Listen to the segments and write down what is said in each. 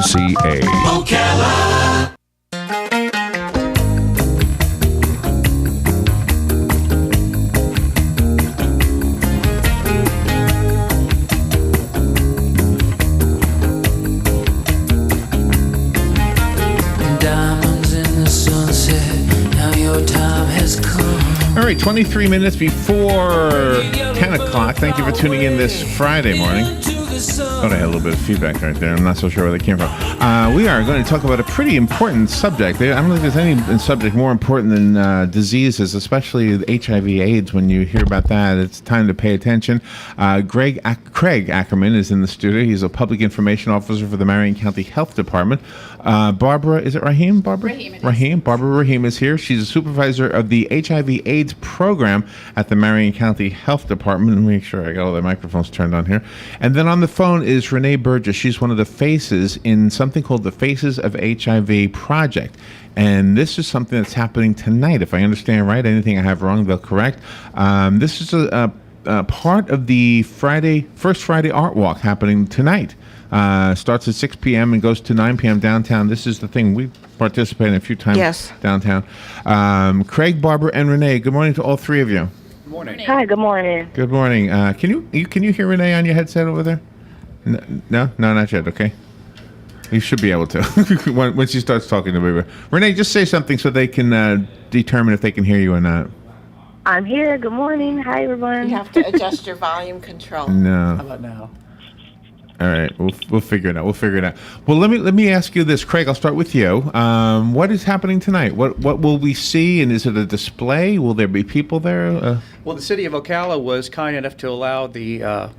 WOCA. WOCA. All right, 23 minutes before 10 o'clock. Thank you for tuning in this Friday morning. Thought I had a little bit of feedback right there. I'm not so sure where they came from. We are going to talk about a pretty important subject. I don't think there's any subject more important than diseases, especially HIV/AIDS. When you hear about that, it's time to pay attention. Craig Ackerman is in the studio. He's a public information officer for the Marion County Health Department. Barbara, is it Rahim? Barbara? Rahim. Barbara Rahim is here. She's a supervisor of the HIV/AIDS program at the Marion County Health Department. Let me make sure I got all the microphones turned on here. And then on the phone is Renee Burgess. She's one of the faces in something called the Faces of HIV Project. And this is something that's happening tonight, if I understand right. Anything I have wrong, they'll correct. This is a part of the First Friday Art Walk happening tonight. Starts at 6 p.m. and goes to 9 p.m. downtown. This is the thing. We participate in a few times downtown. Craig, Barbara, and Renee, good morning to all three of you. Good morning. Hi, good morning. Good morning. Can you hear Renee on your headset over there? No, not yet. Okay. You should be able to when she starts talking to me. Renee, just say something so they can determine if they can hear you or not. I'm here. Good morning. Hi, everyone. You have to adjust your volume control. No. How about now? All right, we'll figure it out. Well, let me ask you this, Craig. I'll start with you. What is happening tonight? What will we see? And is it a display? Will there be people there? Well, the city of Ocala was kind enough to allow the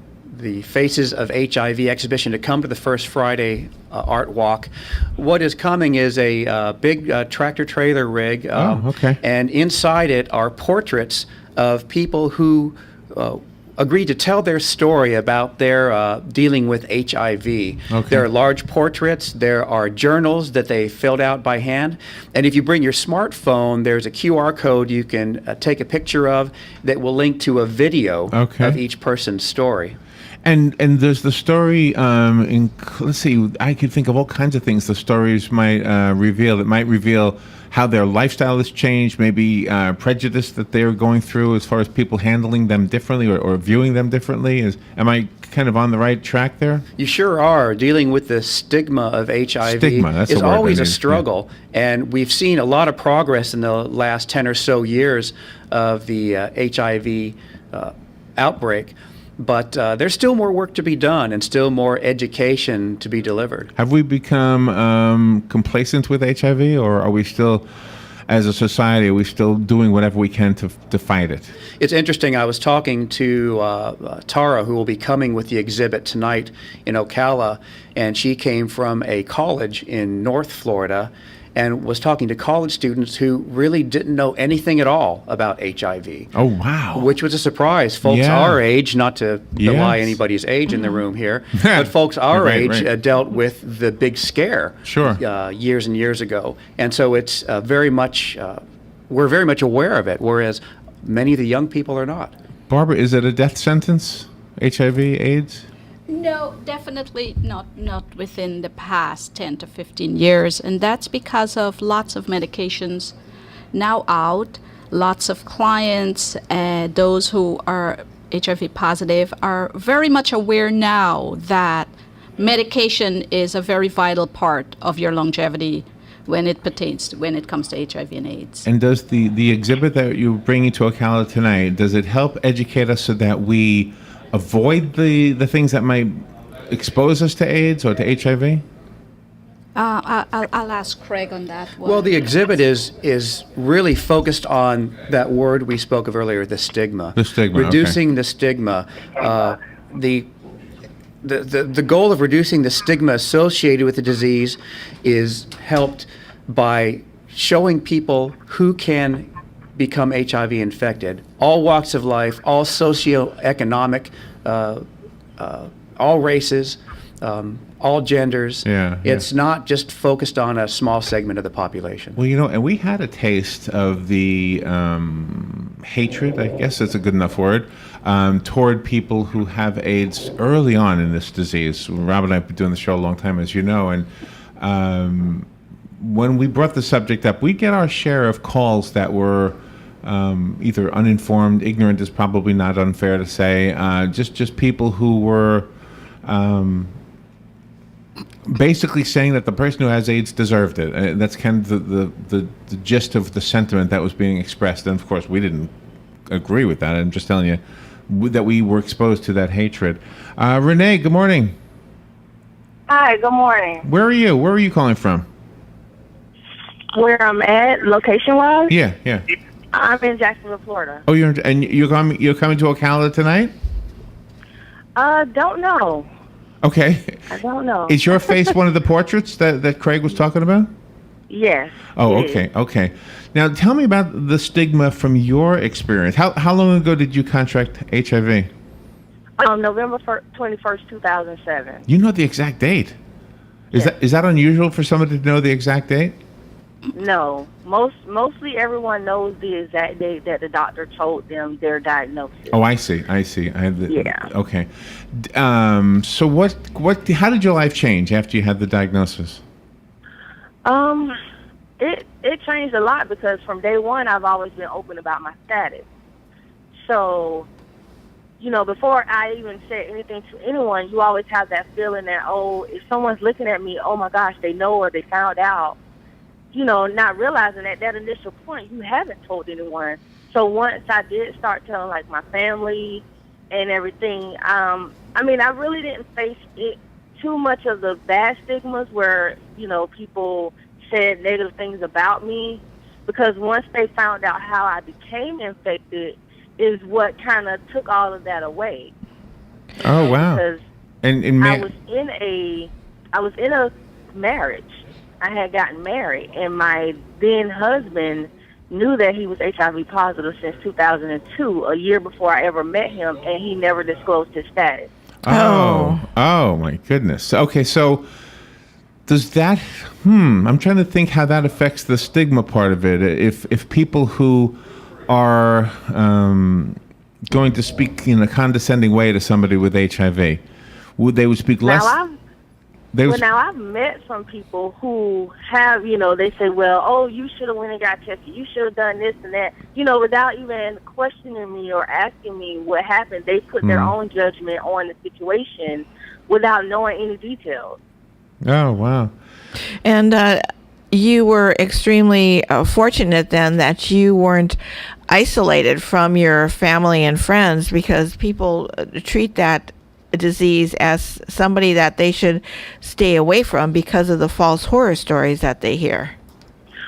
Faces of HIV exhibition to come to the First Friday Art Walk. What is coming is a big tractor trailer rig. Okay. And inside it are portraits of people who agreed to tell their story about their dealing with HIV. Okay. There are large portraits. There are journals that they filled out by hand. And if you bring your smartphone, there's a QR code you can take a picture of that will link to a video of each person's story. And there's the story, let's see, I could think of all kinds of things the stories might reveal. It might reveal how their lifestyle has changed, maybe prejudice that they're going through as far as people handling them differently or viewing them differently. Am I kind of on the right track there? You sure are. Dealing with the stigma of HIV that's is the word always I a need. struggle. Yeah. And we've seen a lot of progress in the last 10 or so years of the HIV outbreak. But there's still more work to be done and still more education to be delivered. Have we become complacent with HIV, or are we still, as a society, are we still doing whatever we can to fight it? It's interesting. I was talking to Tara, who will be coming with the exhibit tonight in Ocala, and she came from a college in North Florida and was talking to college students who really didn't know anything at all about HIV. Oh, wow. Which was a surprise. Folks our age, not to belie anybody's age in the room here, but folks our age dealt with the big scare years and years ago. And so it's very much, we're very much aware of it, whereas many of the young people are not. Barbara, is it a death sentence, HIV, AIDS? No, definitely not within the past 10 to 15 years. And that's because of lots of medications now out. Lots of clients, those who are HIV positive, are very much aware now that medication is a very vital part of your longevity when it comes to HIV and AIDS. And does the exhibit that you're bringing to Ocala tonight, does it help educate us so that we avoid the things that might expose us to AIDS or to HIV? I'll ask Craig on that one. Well, the exhibit is really focused on that word we spoke of earlier, the stigma. The stigma, reducing the stigma. The goal of reducing the stigma associated with the disease is helped by showing people who can become HIV infected. All walks of life, all socioeconomic, all races, all genders. It's not just focused on a small segment of the population. Well, and we had a taste of the hatred, I guess that's a good enough word, toward people who have AIDS early on in this disease. Rob and I have been doing the show a long time, as you know, and when we brought the subject up, we get our share of calls that were either uninformed, ignorant is probably not unfair to say, just people who were basically saying that the person who has AIDS deserved it. That's kind of the gist of the sentiment that was being expressed. And of course, we didn't agree with that. I'm just telling you that we were exposed to that hatred. Renee, good morning. Hi, good morning. Where are you? Where are you calling from? Where I'm at, location-wise? Yeah. I'm in Jacksonville, Florida. Oh, you're coming to Ocala tonight? Don't know. Okay. I don't know. Is your face one of the portraits that Craig was talking about? Yes. Oh, okay. Now, tell me about the stigma from your experience. How long ago did you contract HIV? November 21st, 2007. You know the exact date. Is that unusual for somebody to know the exact date? No. Mostly everyone knows the exact date that the doctor told them their diagnosis. Oh, I see. Yeah. Okay. So how did your life change after you had the diagnosis? It changed a lot because from day one I've always been open about my status. So, before I even said anything to anyone, you always have that feeling that, if someone's looking at me, oh my gosh, they know or they found out. Not realizing that initial point, you haven't told anyone. So once I did start telling, like, my family and everything, I really didn't face it too much of the bad stigmas where, people said negative things about me. Because once they found out how I became infected is what kind of took all of that away. Oh, wow. Because I was in a marriage. I had gotten married, and my then husband knew that he was HIV positive since 2002, a year before I ever met him, and he never disclosed his status. Oh my goodness. Okay, so does that? I'm trying to think how that affects the stigma part of it. If people who are going to speak in a condescending way to somebody with HIV, they would speak less? Now I've met some people who have, they say, well, you should have went and got tested. You should have done this and that. Without even questioning me or asking me what happened, they put their own judgment on the situation without knowing any details. Oh, wow. And you were extremely fortunate then that you weren't isolated from your family and friends, because people treat that disease as somebody that they should stay away from because of the false horror stories that they hear.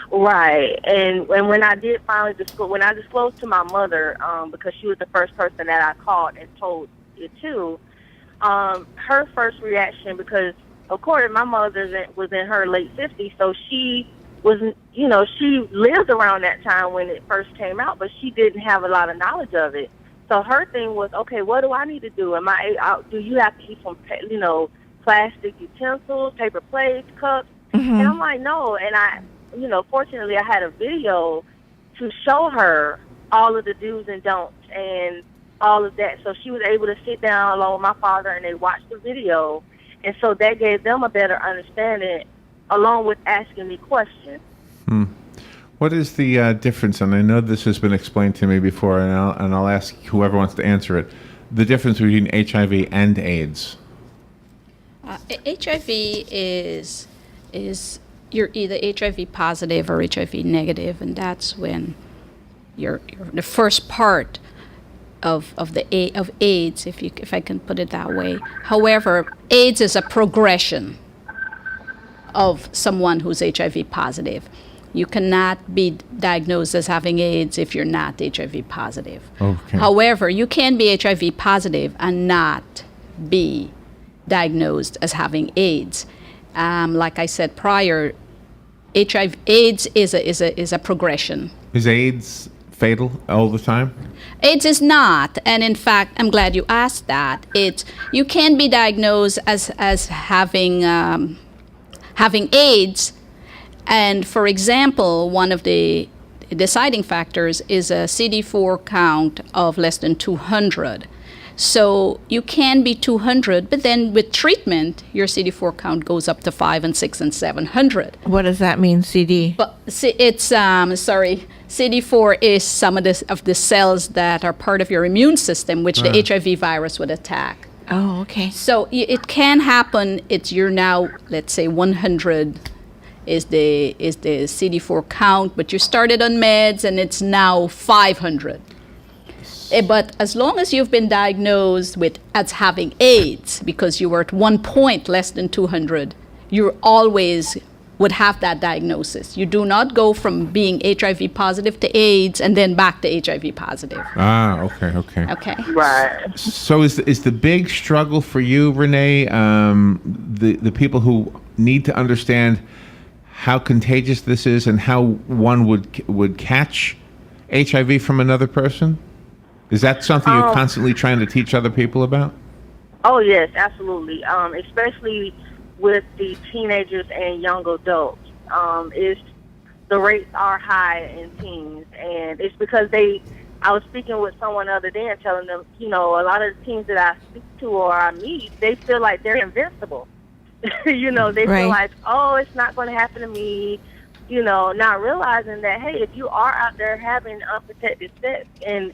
Right. And when I did finally when I disclosed to my mother, because she was the first person that I called and told it to, her first reaction, because of course my mother was in her late 50s, so she was, she lived around that time when it first came out, but she didn't have a lot of knowledge of it. So her thing was, okay, what do I need to do? Do you have to eat from, plastic utensils, paper plates, cups? Mm-hmm. And I'm like, no. And fortunately I had a video to show her all of the do's and don'ts and all of that. So she was able to sit down along with my father and they watched the video. And so that gave them a better understanding along with asking me questions. What is the difference, and I know this has been explained to me before, and I'll ask whoever wants to answer it, the difference between HIV and AIDS? HIV is you're either HIV positive or HIV negative, and that's when you're the first part of AIDS, if I can put it that way. However, AIDS is a progression of someone who's HIV positive. You cannot be diagnosed as having AIDS if you're not HIV positive. Okay. However, you can be HIV positive and not be diagnosed as having AIDS. Like I said prior, AIDS is a progression. Is AIDS fatal all the time? AIDS is not, and in fact, I'm glad you asked that. You can be diagnosed as having AIDS, and for example, one of the deciding factors is a CD4 count of less than 200. So you can be 200, but then with treatment, your CD4 count goes up to 5 and 6 and 700. What does that mean, CD? But it's CD4 is some of the cells that are part of your immune system, which the HIV virus would attack. Oh, okay. So it can happen. You're now, let's say, 100 is the CD4 count, but you started on meds and it's now 500. But as long as you've been diagnosed as having AIDS, because you were at one point less than 200, you always would have that diagnosis. You do not go from being HIV positive to AIDS and then back to HIV positive. Okay. Okay. Right. So is the big struggle for you, Renee, the people who need to understand how contagious this is and how one would catch HIV from another person? Is that something you're constantly trying to teach other people about? Oh, yes, absolutely. Especially with the teenagers and young adults. The rates are high in teens, and it's because I was speaking with someone the other day and telling them, a lot of the teens that I speak to or I meet, they feel like they're invincible. They feel like, oh, it's not going to happen to me. Not realizing that, hey, if you are out there having unprotected sex and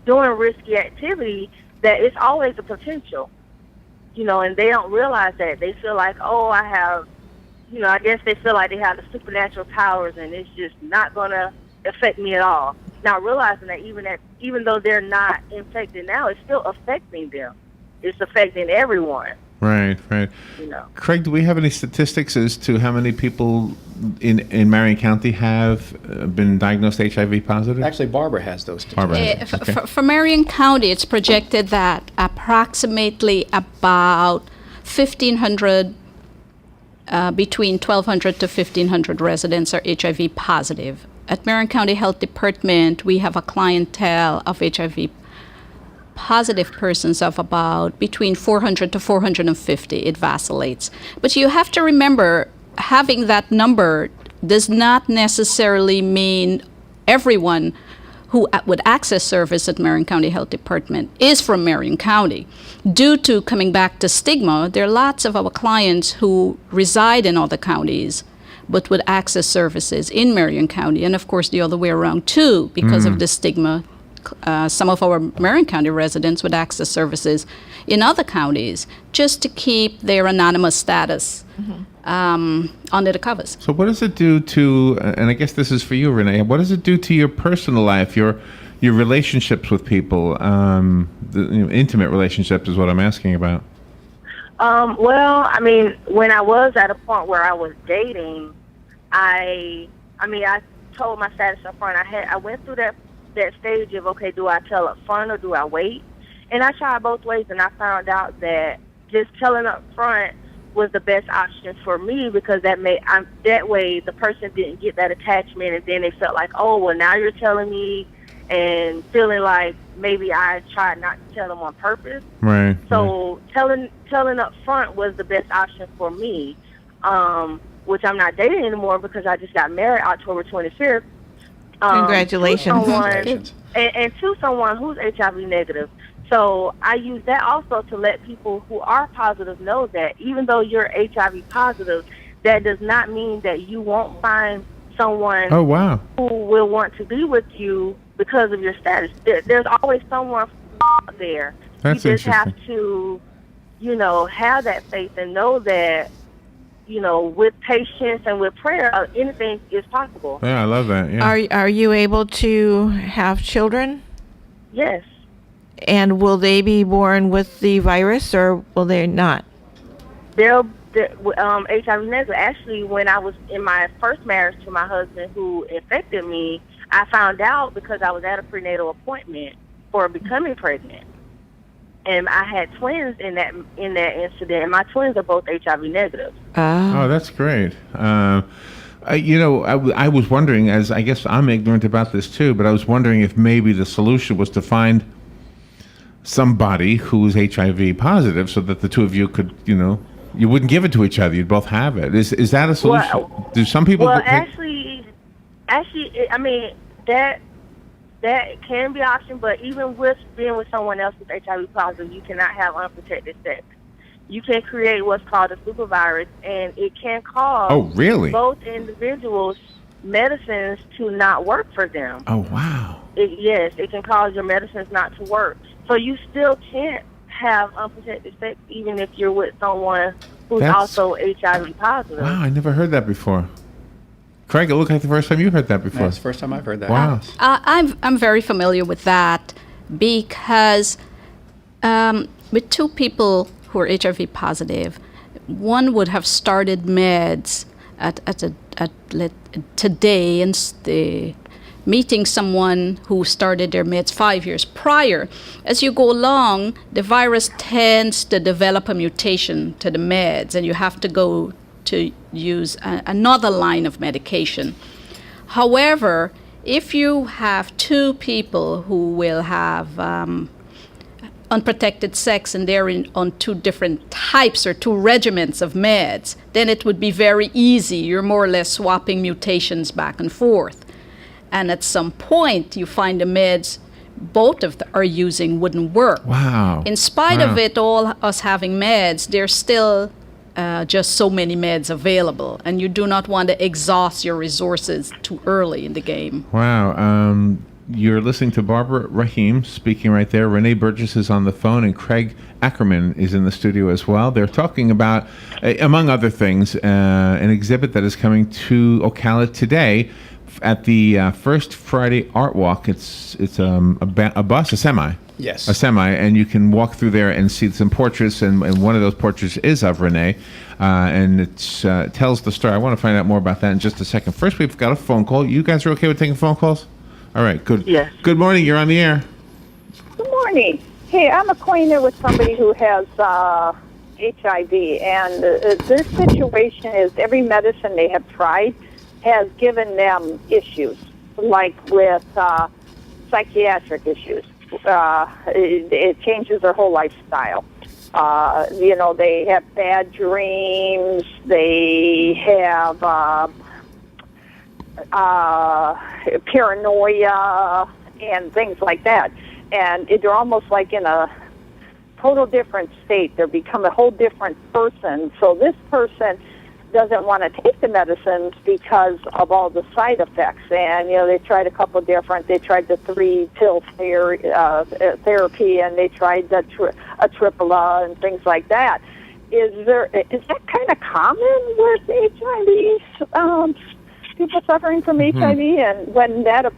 doing risky activity, that it's always a potential, and they don't realize that. They feel like, oh, I have, I guess they feel like they have the supernatural powers and it's just not going to affect me at all. Not realizing that even though they're not infected now, it's still affecting them. It's affecting everyone. Right. Craig, do we have any statistics as to how many people in Marion County have been diagnosed HIV positive? Actually, Barbara has those statistics. Okay. For Marion County, it's projected that approximately about 1,500, between 1,200 to 1,500 residents are HIV positive. At Marion County Health Department, we have a clientele of HIV positive persons of about between 400 to 450. It vacillates. But you have to remember, having that number does not necessarily mean everyone who would access service at Marion County Health Department is from Marion County. Due to coming back to stigma, there are lots of our clients who reside in other counties but would access services in Marion County, and of course the other way around too, because of the stigma. Some of our Marion County residents would access services in other counties just to keep their anonymous status under the covers. So what does it do to, and I guess this is for you, Renee, what does it do to your personal life, your relationships with people, intimate relationships is what I'm asking about? Well, I mean, when I was at a point where I was dating, I told my status up front. I went through that stage of, okay, do I tell up front or do I wait? And I tried both ways, and I found out that just telling up front was the best option for me, because that way the person didn't get that attachment, and then they felt like, oh, well, now you're telling me, and feeling like maybe I tried not to tell them on purpose. Right. So telling up front was the best option for me, which I'm not dating anymore because I just got married October 25th. Congratulations. And to someone who's HIV negative. So I use that also to let people who are positive know that even though you're HIV positive, that does not mean that you won't find someone who will want to be with you because of your status. There's always someone out there. That's you just interesting. have to, have that faith and know that, with patience and with prayer, anything is possible. Yeah, I love that. Yeah. Are you able to have children? Yes. And will they be born with the virus, or will they not? They'll HIV negative. Actually, when I was in my first marriage to my husband who infected me, I found out because I was at a prenatal appointment for becoming pregnant. And I had twins in that incident, and my twins are both HIV negative. Oh, that's great. I was wondering, as I guess I'm ignorant about this too, but I was wondering if maybe the solution was to find somebody who is HIV positive so that the two of you could, you wouldn't give it to each other. You'd both have it. Is that a solution? Well, Do some people... actually, I mean, that can be an option, but even with being with someone else with HIV positive, you cannot have unprotected sex. You can create what's called a supervirus, and it can cause both individuals' medicines to not work for them. Oh, wow. Yes, it can cause your medicines not to work. So you still can't have unprotected sex even if you're with someone who's also HIV positive. Wow, I never heard that before. Craig, it looked like the first time you heard that before. That's the first time I've heard that. Wow. I'm very familiar with that because with two people who are HIV positive, one would have started meds today and meeting someone who started their meds 5 years prior. As you go along, the virus tends to develop a mutation to the meds, and you have to go to use another line of medication. However, if you have two people who will have unprotected sex and they're on two different types or two regimens of meds, then it would be very easy. You're more or less swapping mutations back and forth. And at some point, you find the meds both of them are using wouldn't work. Wow. In spite of it, all us having meds, there's still just so many meds available, and you do not want to exhaust your resources too early in the game. Wow. You're listening to Barbara Rahim speaking right there. Renee Burgess is on the phone, and Craig Ackerman is in the studio as well. They're talking about, among other things, an exhibit that is coming to Ocala today at the First Friday Art Walk. It's a bus, a semi. Yes. A semi, and you can walk through there and see some portraits, and one of those portraits is of Renee, and it tells the story. I want to find out more about that in just a second. First, we've got a phone call. You guys are okay with taking phone calls? All right, good. Yes. Good morning. You're on the air. Good morning. Hey, I'm acquainted with somebody who has HIV, and this situation is every medicine they have tried has given them issues, like with psychiatric issues. It changes their whole lifestyle. They have bad dreams. They have paranoia and things like that. And they're almost like in a total different state. They become a whole different person. So this person doesn't want to take the medicines because of all the side effects. And, they tried they tried the 3-pill therapy, and they tried a tripla and things like that. Is that kind of common with HIV? People suffering from HIV, and when that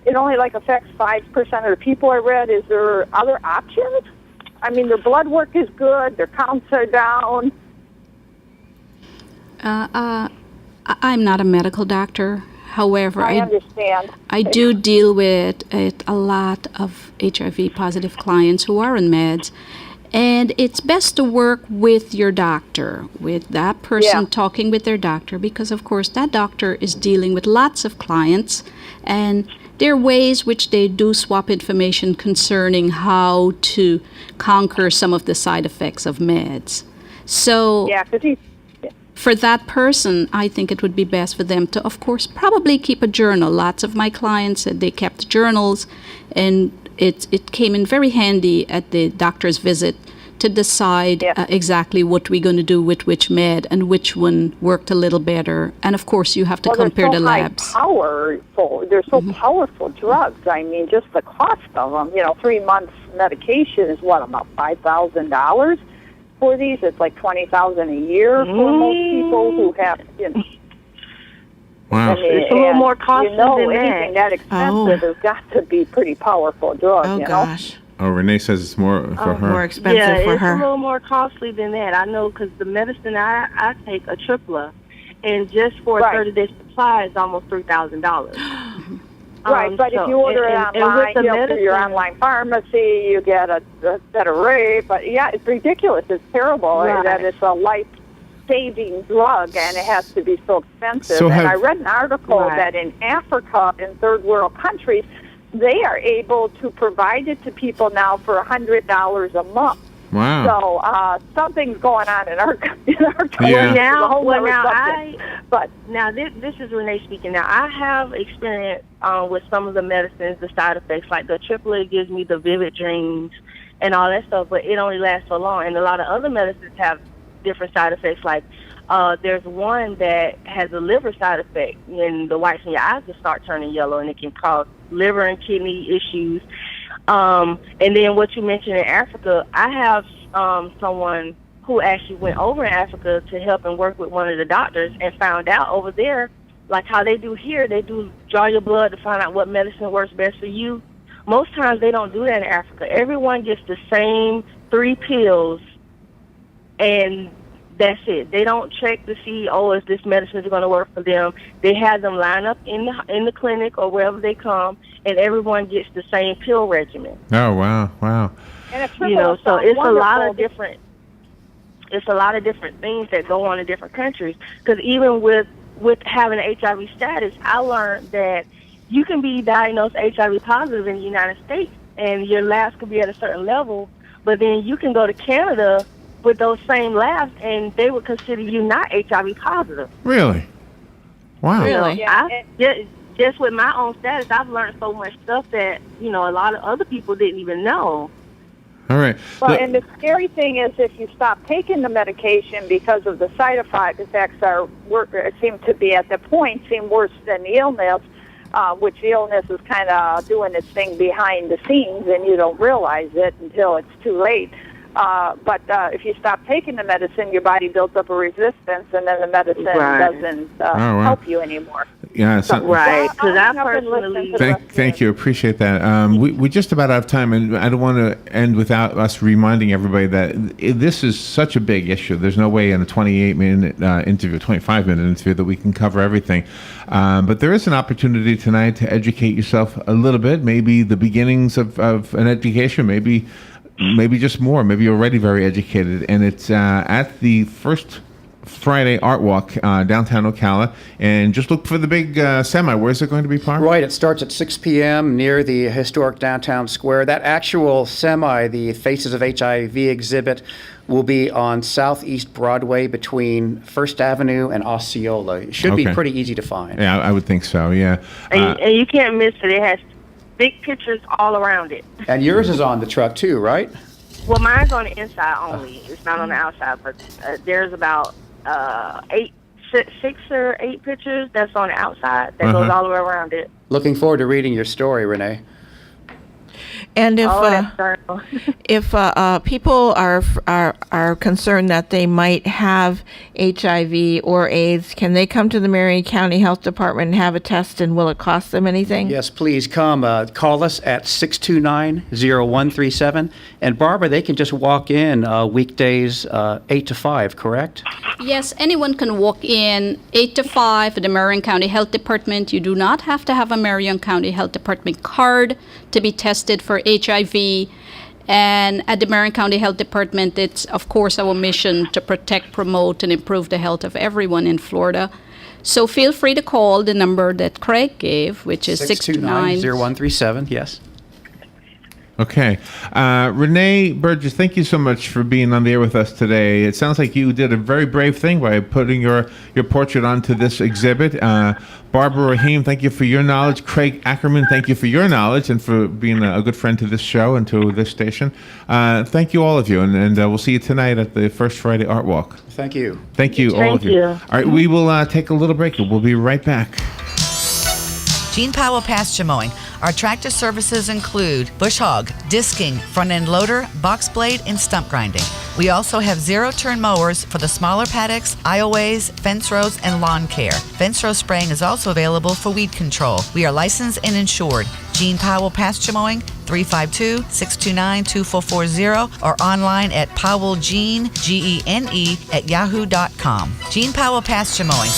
it only affects 5% of the people I read, is there other options? I mean, their blood work is good, their counts are down. I'm not a medical doctor. However, I understand. I do deal with a lot of HIV positive clients who are on meds. And it's best to work with your doctor, with that person talking with their doctor, because, of course, that doctor is dealing with lots of clients. And there are ways which they do swap information concerning how to conquer some of the side effects of meds. So for that person, I think it would be best for them to, of course, probably keep a journal. Lots of my clients said they kept journals, and it came in very handy at the doctor's visit to decide exactly what we're going to do with which med and which one worked a little better. And of course, you have to compare the labs. They're so powerful drugs. I mean, just the cost of them. 3 months medication is about $5,000 for these. It's like $20,000 a year for most people who have. Wow. It's a little more costly than anything that expensive has got to be pretty powerful drug. Oh, gosh. Oh, Renee says it's more for her. More expensive for her. It's a little more costly than that. I know, because the medicine I take, a tripla, and just for a 30-day supply is almost $3,000. Right, but if you order it online, through your online pharmacy, you get a better rate. But it's ridiculous. It's terrible that it's a life life-saving drug, and it has to be so expensive. So and I read an article that in Africa, in third world countries, they are able to provide it to people now for $100 a month. Wow. So something's going on in our country. Now, this is Renee speaking. Now, I have experience with some of the medicines, the side effects, like the AAA gives me the vivid dreams and all that stuff, but it only lasts so long. And a lot of other medicines have different side effects. Like there's one that has a liver side effect, and the whites in your eyes will start turning yellow, and it can cause liver and kidney issues. And then what you mentioned in Africa, I have someone who actually went over in Africa to help and work with one of the doctors and found out over there, like how they do here, they do draw your blood to find out what medicine works best for you. Most times they don't do that in Africa. Everyone gets the same 3 pills, and that's it. They don't check to see, is this medicine going to work for them. They have them line up in the clinic or wherever they come, and everyone gets the same pill regimen. Oh, wow. And it's so it's a lot of different. It's a lot of different things that go on in different countries. Because even with having an HIV status, I learned that you can be diagnosed HIV positive in the United States, and your labs could be at a certain level, but then you can go to Canada with those same labs, and they would consider you not HIV positive. Really? Wow. Really? Just with my own status, I've learned so much stuff that, a lot of other people didn't even know. All right. Well, and the scary thing is if you stop taking the medication because of the side effects seem to be at the point, seem worse than the illness, which the illness is kind of doing its thing behind the scenes, and you don't realize it until it's too late. But if you stop taking the medicine, your body builds up a resistance, and then the medicine doesn't help you anymore. Yeah, right. Because I personally thank you, appreciate that. We just about have time, and I don't want to end without us reminding everybody that this is such a big issue. There's no way in a 28-minute interview, 25-minute interview, that we can cover everything. But there is an opportunity tonight to educate yourself a little bit. Maybe the beginnings of an education. Maybe just more. Maybe you're already very educated. And it's at the First Friday Art Walk, downtown Ocala. And just look for the big semi. Where's it going to be parked? Right. It starts at 6 p.m. near the historic downtown square. That actual semi, the Faces of HIV exhibit, will be on Southeast Broadway between First Avenue and Osceola. It should be pretty easy to find. Yeah, I would think so, yeah. And you can't miss it. It has big pictures all around it. And yours is on the truck too, right? Well, mine's on the inside only. It's not on the outside, but there's about 6 or 8 pictures that's on the outside that goes all the way around it. Looking forward to reading your story, Renee. And if people are concerned that they might have HIV or AIDS, can they come to the Marion County Health Department and have a test, and will it cost them anything? Yes, please come. Call us at 629-0137. And Barbara, they can just walk in weekdays 8 to 5, correct? Yes, anyone can walk in 8 to 5 at the Marion County Health Department. You do not have to have a Marion County Health Department card to be tested for HIV. And at the Marion County Health Department, it's, of course, our mission to protect, promote, and improve the health of everyone in Florida. So feel free to call the number that Craig gave, which is 629-0137, yes. Okay. Renee Burgess, thank you so much for being on the air with us today. It sounds like you did a very brave thing by putting your portrait onto this exhibit. Barbara Rahim, thank you for your knowledge. Craig Ackerman, thank you for your knowledge and for being a good friend to this show and to this station. Thank you, all of you, and we'll see you tonight at the First Friday Art Walk. Thank you. Thank you, all of you. All right, we will take a little break. We'll be right back. Gene Powell Pasture Mowing. Our tractor services include bush hog, disking, front end loader, box blade, and stump grinding. We also have zero-turn mowers for the smaller paddocks, aisleways, fence rows, and lawn care. Fence row spraying is also available for weed control. We are licensed and insured. Gene Powell Pasture Mowing, 352-629-2440, or online at powellgene, Gene, @yahoo.com. Gene Powell Pasture Mowing.